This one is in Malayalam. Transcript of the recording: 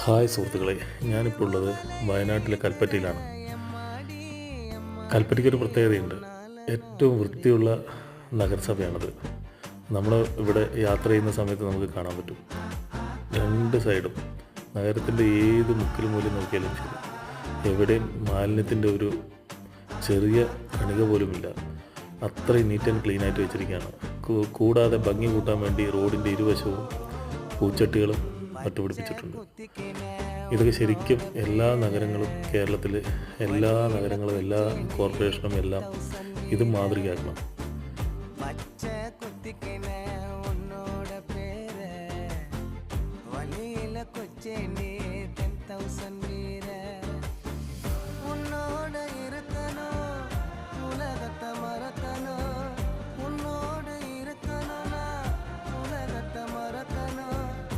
ഹായ് സുഹൃത്തുക്കളെ, ഞാനിപ്പോൾ ഉള്ളത് വയനാട്ടിലെ കൽപ്പറ്റയിലാണ്. കൽപ്പറ്റയ്ക്കൊരു പ്രത്യേകതയുണ്ട്. ഏറ്റവും വൃത്തിയുള്ള നഗരസഭയാണത്. നമ്മൾ ഇവിടെ യാത്ര ചെയ്യുന്ന സമയത്ത് നമുക്ക് കാണാൻ പറ്റും. രണ്ട് സൈഡും നഗരത്തിൻ്റെ ഏത് മുക്കിലും മൂലം നോക്കിയാലും ശരി, എവിടെയും മാലിന്യത്തിൻ്റെ ഒരു ചെറിയ കണിക പോലുമില്ല. അത്രയും നീറ്റ് ആൻഡ് ക്ലീൻ ആയിട്ട് വെച്ചിരിക്കുകയാണ്. കൂടാതെ ഭംഗി കൂട്ടാൻ വേണ്ടി റോഡിൻ്റെ ഇരുവശവും പൂച്ചട്ടികളും നട്ടുപിടിപ്പിച്ചിട്ടുണ്ട്. ഇതൊക്കെ ശരിക്കും എല്ലാ നഗരങ്ങളും, കേരളത്തിൽ എല്ലാ നഗരങ്ങളും, എല്ലാ കോർപ്പറേഷനും എല്ലാം ഇത് മാതൃകയാക്കണം.